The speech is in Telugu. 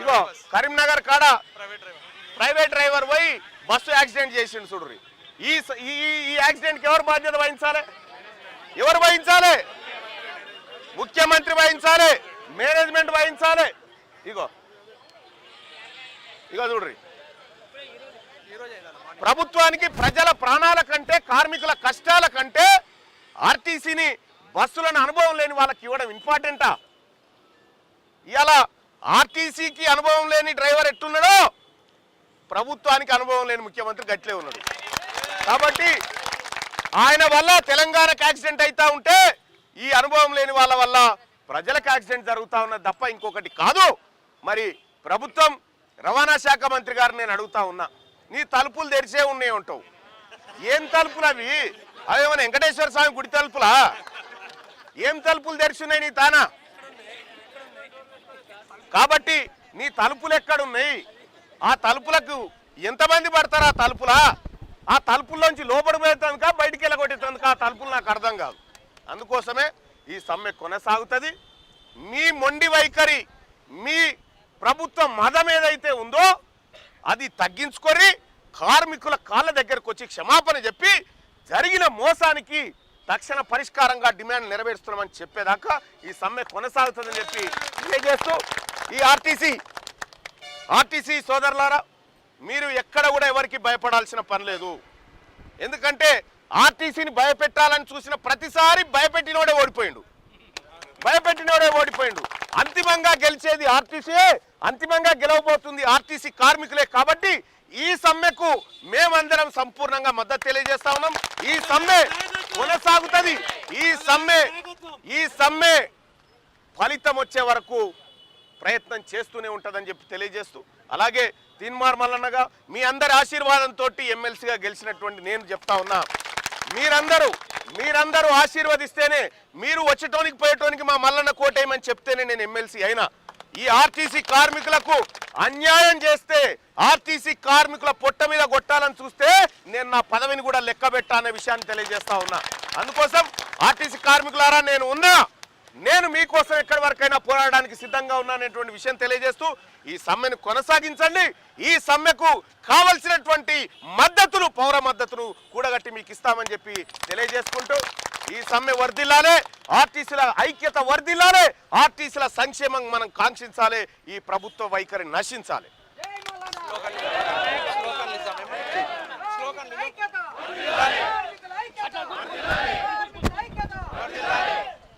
ఇగో కరీంనగర్ కాడ ప్రైవేట్ డ్రైవర్ పోయి బస్సు యాక్సిడెంట్ చేసిండు చూడ్రి ఈ యాక్సిడెంట్కి ఎవరు బాధ్యత వహించాలి ఎవరు వహించాలి ముఖ్యమంత్రి వహించాలి మేనేజ్మెంట్ వహించాలి ఇగో చూడ్రి ప్రభుత్వానికి ప్రజల ప్రాణాల కంటే కార్మికుల కష్టాల కంటే ఆర్టీసీని బస్సులను అనుభవం లేని వాళ్ళకి ఇవ్వడం ఇంపార్టెంటా ఇలా ఆర్టీసీకి అనుభవం లేని డ్రైవర్ ఎట్టున్నాడో ప్రభుత్వానికి అనుభవం లేని ముఖ్యమంత్రి గట్లే ఉన్నాడు కాబట్టి ఆయన వల్ల తెలంగాణకు యాక్సిడెంట్ అవుతా ఉంటే ఈ అనుభవం లేని వాళ్ళ వల్ల ప్రజలకు యాక్సిడెంట్ జరుగుతూ ఉన్నది తప్ప ఇంకొకటి కాదు మరి ప్రభుత్వం రవాణా శాఖ మంత్రి గారు నేను అడుగుతా ఉన్నా నీ తలుపులు తెరిచే ఉన్నాయి ఉంటావు ఏం తలుపులు అవేమన్నా వెంకటేశ్వర స్వామి గుడి తలుపులా ఏం తలుపులు తెరిచున్నాయి నీ తానా కాబట్టి నీ తలుపులు ఎక్కడున్నాయి ఆ తలుపులకు ఎంతమంది పడతారు ఆ తలుపుల్లోంచి లోపడిపోయేందుక బయటికి వెళ్ళగొట్టేందుకు ఆ తలుపులు నాకు అర్థం కాదు అందుకోసమే ఈ సమ్మె కొనసాగుతుంది మీ మొండి వైఖరి మీ ప్రభుత్వ మదం ఏదైతే ఉందో అది తగ్గించుకొని కార్మికుల కాళ్ళ దగ్గరకు వచ్చి క్షమాపణ చెప్పి జరిగిన మోసానికి తక్షణ పరిష్కారంగా డిమాండ్ నెరవేరుస్తున్నామని చెప్పేదాకా ఈ సమ్మె కొనసాగుతుందని చెప్పి తెలియజేస్తూ ఈ ఆర్టీసీ సోదరులారా మీరు ఎక్కడ కూడా ఎవరికి భయపడాల్సిన పని లేదు ఎందుకంటే ఆర్టీసీని భయపెట్టాలని చూసిన ప్రతిసారి భయపెట్టినోడే ఓడిపోయిండు అంతిమంగా గెలిచేది ఆర్టీసీయే అంతిమంగా గెలవబోతుంది ఆర్టీసీ కార్మికులే కాబట్టి ఈ సమ్మెకు మేమందరం సంపూర్ణంగా మద్దతు తెలియజేస్తా ఉన్నాం ఈ సమ్మె కొనసాగుతుంది ఈ సమ్మె ఫలితం వచ్చే వరకు ప్రయత్నం చేస్తూనే ఉంటుందని చెప్పి తెలియజేస్తూ అలాగే తీన్మార్ మల్లన్నగా మీ అందరి ఆశీర్వాదంతో ఎమ్మెల్సీగా గెలిచినటువంటి నేను చెప్తా ఉన్నా మీరందరూ ఆశీర్వదిస్తేనే మీరు వచ్చేటోనికి పోయేటోనికి మా మల్లన్న కోటేయమని చెప్తేనే నేను ఎమ్మెల్సీ అయినా ఈ ఆర్టీసీ కార్మికులకు అన్యాయం చేస్తే ఆర్టీసీ కార్మికుల పొట్ట మీద కొట్టాలని చూస్తే నేను నా పదవిని కూడా లెక్క పెట్టా అనే విషయాన్ని తెలియజేస్తా ఉన్నా అందుకోసం ఆర్టీసీ కార్మికులారా నేను మీకోసం ఎక్కడి వరకైనా పోరాడడానికి సిద్ధంగా ఉన్నాననేటువంటి విషయం తెలియజేస్తూ ఈ సమ్మెను కొనసాగించండి ఈ సమ్మెకు కావలసినటువంటి మద్దతును పౌర మద్దతును కూడగట్టి మీకు ఇస్తామని చెప్పి తెలియజేసుకుంటూ ఈ సమ్మె వర్ధిల్లాలే ఆర్టీసీల ఐక్యత వర్ధిల్లాలే ఆర్టీసీల సంక్షేమం మనం కాంక్షించాలి ఈ ప్రభుత్వ వైఖరి నశించాలి